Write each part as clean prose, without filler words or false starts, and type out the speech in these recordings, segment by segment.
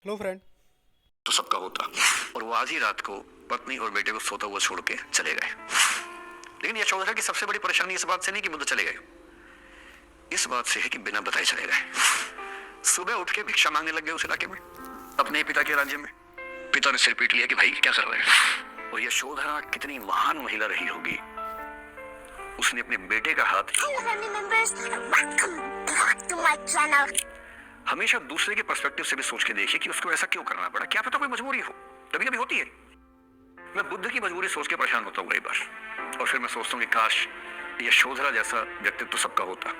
लो friend. तो सबका होता, और वो आज ही रात को पत्नी और बेटे को सोता हुआ छोड़ के चले गए। लेकिन यशोधरा की सबसे बड़ी परेशानी इस बात से नहीं कि बुद्ध चले गए, इस बात से है कि बिना बताए चले गए। सुबह उठ के भिक्षा मांगने लग गए उस इलाके में, अपने पिता के राज्य में। पिता ने सिर पीट लिया कि भाई क्या कर रहे हैं। और यशोधरा कितनी महान महिला रही होगी, उसने अपने बेटे का हाथ हमेशा दूसरे के पर्सपेक्टिव से भी सोच के देखिए कि उसको ऐसा क्यों करना पड़ा। क्या पता कोई मजबूरी हो, कभी कभी होती है। मैं बुद्ध की मजबूरी सोच के परेशान होता हूँ कई बार, और फिर मैं सोचता हूँ कि काश यशोधरा जैसा व्यक्तित्व तो सबका होता।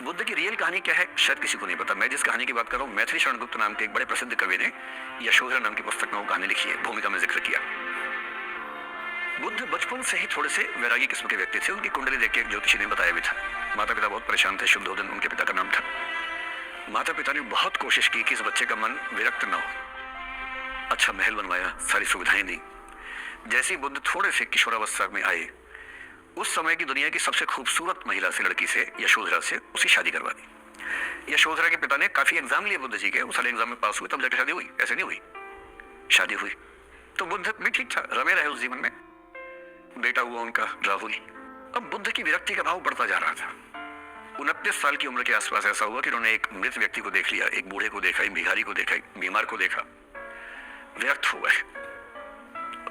बुद्ध की रियल कहानी क्या है शायद किसी को नहीं पता। मैं जिस कहानी की बात कर रहा हूँ, मैथिली शरण गुप्त नाम के एक बड़े प्रसिद्ध कवि ने यशोधरा नाम की पुस्तक में वो कहानी लिखी है, भूमिका में जिक्र किया। बुद्ध बचपन से ही थोड़े से वैरागी किस्म के व्यक्ति थे। उनकी कुंडली देख के एक ज्योतिषी ने बताया भी था। माता पिता बहुत परेशान थे, शुद्धोदन उनके पिता का नाम था। माता पिता ने बहुत कोशिश की कि इस बच्चे का मन विरक्त न हो। अच्छा महल बनवाया, सारी सुविधाएं दी। जैसे ही बुद्ध थोड़े से किशोरावस्था में आए, उस समय की दुनिया की सबसे खूबसूरत महिला से, लड़की से, यशोधरा से उसकी शादी करवा दी। यशोधरा के पिता ने काफी एग्जाम लिए बुद्ध जी के, उस सारे एग्जाम में पास हुए, तब जाकर शादी हुई। ऐसे नहीं हुई, शादी हुई तो बुद्ध भी ठीक था, रमे रहे उस जीवन में। बेटा हुआ उनका राहुल। अब बुद्ध की विरक्ति का भाव बढ़ता जा रहा था। 29 साल की उम्र के आसपास ऐसा हुआ कि उन्होंने एक मृत व्यक्ति को देख लिया, एक बूढ़े को देखा, एक भिखारी को देखा, एक बीमार को देखा। विरक्त हो गए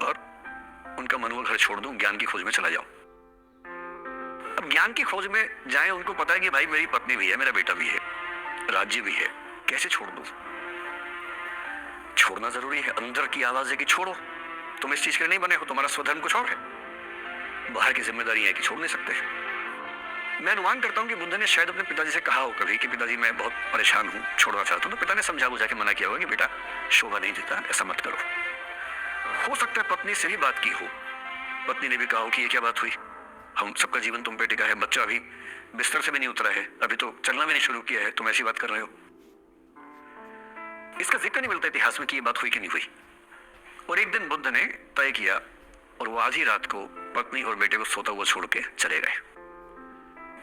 और उनका मन हुआ घर छोड़ दूं, ज्ञान की खोज में चला जाऊं। अब ज्ञान की खोज में जाए, उनको पता है कि भाई मेरी पत्नी भी है, मेरा बेटा भी है, राज्य भी है, कैसे छोड़ दूं। छोड़ना जरूरी है। अंदर की आवाज है कि छोड़ो, तुम इस चीज के नहीं बने हो, तुम्हारा स्वधर्म कुछ और है। बाहर की जिम्मेदारी है कि छोड़ नहीं सकते। मैं अनुमान करता हूं कि बुद्ध ने शायद अपने पिताजी से कहा हो कभी कि पिताजी मैं बहुत परेशान हूं, छोड़ना चाहता हूं। तो पिता ने समझा बुझा के मना किया होगा कि बेटा शोभा नहीं देता, ऐसा मत करो। हो सकता है पत्नी से भी बात की हो, पत्नी ने भी कहा हो कि ये क्या बात हुई, हम सबका जीवन तुम पे टिका है, बच्चा अभी बिस्तर से भी नहीं उतरा है, अभी तो चलना भी नहीं शुरू किया है, तुम ऐसी बात कर रहे हो। इसका जिक्र नहीं मिलता इतिहास में कि ये बात हुई कि नहीं हुई। और एक दिन बुद्ध ने तय किया, और वो आज ही रात को पत्नी और बेटे को सोता हुआ छोड़ के चले गए।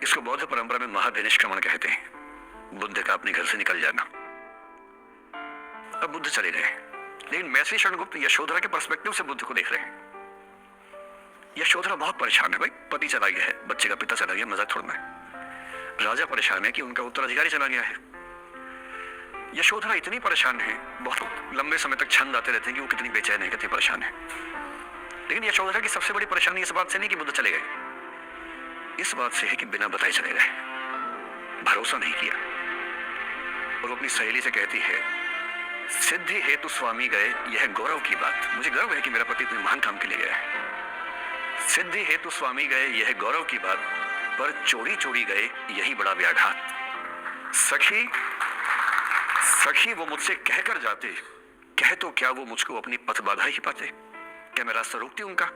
इसको बौद्ध परंपरा में महाविनिष्क्रमण कहते हैं, बुद्ध का अपने घर से निकल जाना। अब बुद्ध चले गए, लेकिन मैथिली शरण गुप्त यशोधरा के पर्सपेक्टिव से बुद्ध को देख रहे हैं। यशोधरा बहुत परेशान है, भाई पति चला गया है, बच्चे का पिता चला गया, मजाक थोड़ा है। राजा परेशान है कि उनका उत्तराधिकारी चला गया है। यशोधरा इतनी परेशान है, बहुत लंबे समय तक छंद आते रहते हैं कि वो कितनी बेचैन है, कितनी परेशान है। लेकिन यशोधरा की सबसे बड़ी परेशानी इस बात से नहीं कि बुद्ध चले गए, इस बात से है कि बिना बताए चले गए, भरोसा नहीं किया। और वो अपनी सहेली से कहती है, सिद्धि हेतु स्वामी गए, यह गौरव की बात। मुझे गर्व है कि मेरा पति इतने महान काम के लिए गया है। सिद्धि हेतु स्वामी गए, यह गौरव की बात, पर चोरी चोरी गए, यही बड़ा व्याघात। सखी सखी वो मुझसे कहकर जाते, कह तो क्या वो मुझको अपनी पथ बाधा ही पाते, क्या मैं रास्ता रोकती उनका।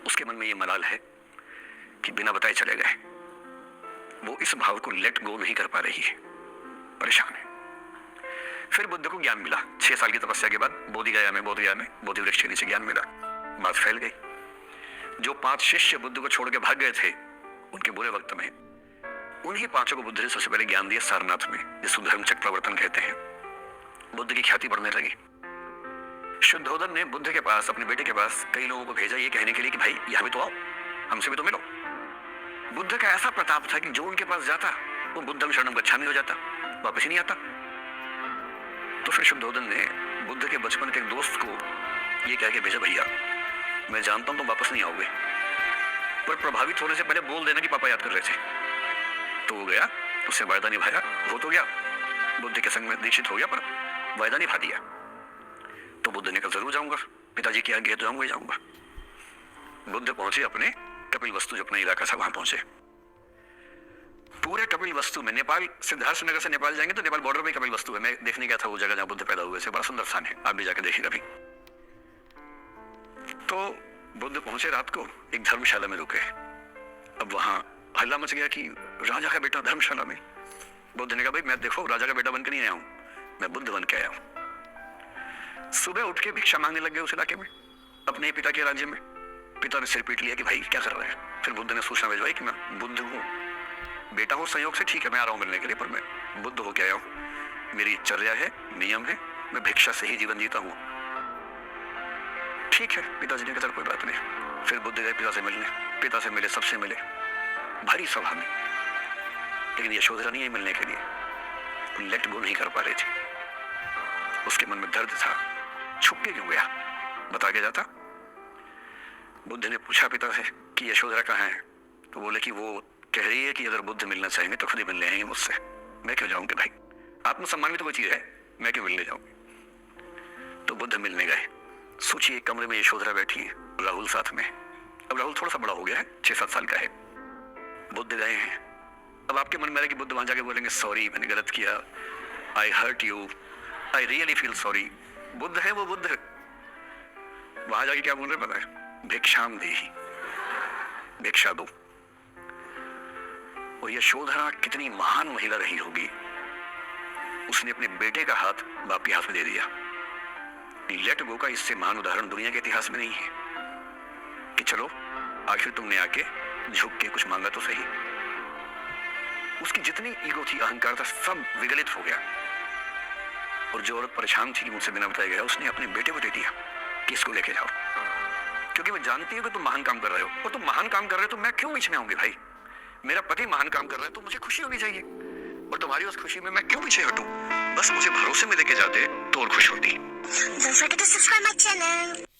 उसके मन में ये मलाल है कि बिना बताए चले गए। वो इस भाव को लेट गो नहीं कर पा रही है, परेशान है। फिर बुद्ध को ज्ञान मिला 6 साल की तपस्या के बाद, बोधिगया में बोधि वृक्ष के नीचे ज्ञान मिला। बात फैल गई। जो 5 शिष्य बुद्ध को छोड़ के भाग गए थे उनके बुरे वक्त में, उन्हीं 5 को बुद्ध ने सबसे पहले ज्ञान दिया सारनाथ में, जिसको धर्मचक्र प्रवर्तन कहते हैं। बुद्ध की ख्याति बढ़ने लगी। शुद्धोदन ने बुद्ध के पास, अपने बेटे के पास कई लोगों को भेजा ये कहने के लिए कि भाई यहाँ भी तो आओ, हमसे भी तो मिलो। बुद्ध का ऐसा प्रताप था कि जो उनके पास जाता वो बुद्धम शरणम गच्छामि हो जाता, वापस ही नहीं आता। तो फिर शुद्धोदन ने बुद्ध के बचपन के एक दोस्त को ये कह के भेजा, भैया मैं जानता हूं तुम वापस नहीं आओगे, पर प्रभावित होने से पहले बोल देना कि पापा याद कर रहे थे। तो वो गया, उससे वायदा निभाया, हो तो गया, बुद्ध के संग में दीक्षित हो गया, पर वायदा निभा दिया। तो बुद्ध ने कहा जरूर जाऊंगा, पिताजी की आज्ञा तो जाऊंगा ही जाऊंगा। बुद्ध पहुंचे अपने कपिल वस्तु, जो अपना इलाका था, वहां पहुंचे। पूरे कपिल वस्तु में, नेपाल सिद्धार्थ नगर से नेपाल जाएंगे तो नेपाल बॉर्डर पे कपिल वस्तु है। मैं देखने गया था वो जगह जहां बुद्ध पैदा हुए थे, बड़ा सुंदर स्थान है, आप भी जाकर देखिए कभी। तो बुद्ध पहुंचे, रात को एक धर्मशाला में रुके। अब वहां हल्ला मच गया कि राजा का बेटा धर्मशाला में। बुद्ध ने कहा भाई मैं देखो राजा का बेटा बनकर नहीं आया हूं, मैं बुद्ध बन के आया हूं। सुबह उठ के भिक्षा मांगने लग गए उस इलाके में, अपने पिता के राज्य में। पिता ने सिर पीट लिया कि भाई क्या कर रहे हैं। फिर बुद्ध ने सूचना भिजवाई कि मैं बुद्ध हूँ, बेटा हूँ संयोग से, ठीक है मैं आ रहा हूँ मिलने के लिए, पर मैं बुद्ध हो के आया हूँ। मेरी चर्या है, नियम है, मैं भिक्षा से ही जीवन जीता हूँ। ठीक है, पिताजी ने कहा कोई बात नहीं। फिर बुद्ध गए पिता से मिलने, पिता से मिले, सबसे मिले, भारी सभा में, लेकिन यशोधरा नहीं आई मिलने के लिए, लेट गो नहीं कर पा रही थी। उसके मन में दर्द था, छुप के क्यों गया, बता के जाता। बुद्ध ने पूछा पिता से कि यशोधरा कहाँ है, तो बोले कि वो कह रही है कि अगर बुद्ध मिलना चाहेंगे तो खुद ही मिलने आएंगे मुझसे। मैं क्यों जाऊंगी भाई, आत्मसम्मान भी तो कोई चीज है, मैं क्यों मिलने जाऊंगी। तो बुद्ध मिलने गए। सोचिए, कमरे में यशोधरा बैठी है, राहुल साथ में। अब राहुल थोड़ा सा बड़ा हो गया है, 6-7 साल का है। बुद्ध गए हैं। अब आपके मन में है कि बुद्ध वहां जाके बोलेंगे सॉरी मैंने गलत किया, I hurt you, I really feel sorry. बुद्ध है वो, बुद्ध है। वहां जाके क्या बोल रहे पता है, भिक्षाम देहि, भिक्षा दो। और यशोधरा कितनी महान महिला रही होगी, उसने अपने बेटे का हाथ बाप के हाथ में दे दिया। लेट गो का इससे महान उदाहरण दुनिया के इतिहास में नहीं है कि चलो आखिर तुमने आके झुक के कुछ मांगा तो सही। उसकी जितनी ईगो थी, अहंकार था, सब विगलित हो गया। और जो औरत परेशान थी कि मुझसे बिना बताया गया, उसने अपने बेटे को दे दिया कि इसको लेके जाओ, क्योंकि वो जानती है कि तुम महान काम कर रहे हो, और तुम महान काम कर रहे हो तो मैं क्यों बीच में आऊंगी भाई। मेरा पति महान काम कर रहा है तो मुझे खुशी होनी चाहिए, और तुम्हारी उस खुशी में मैं क्यों पीछे हटूं। बस मुझे भरोसे में लेके जाते तो और खुश होती। Don't forget to subscribe my channel.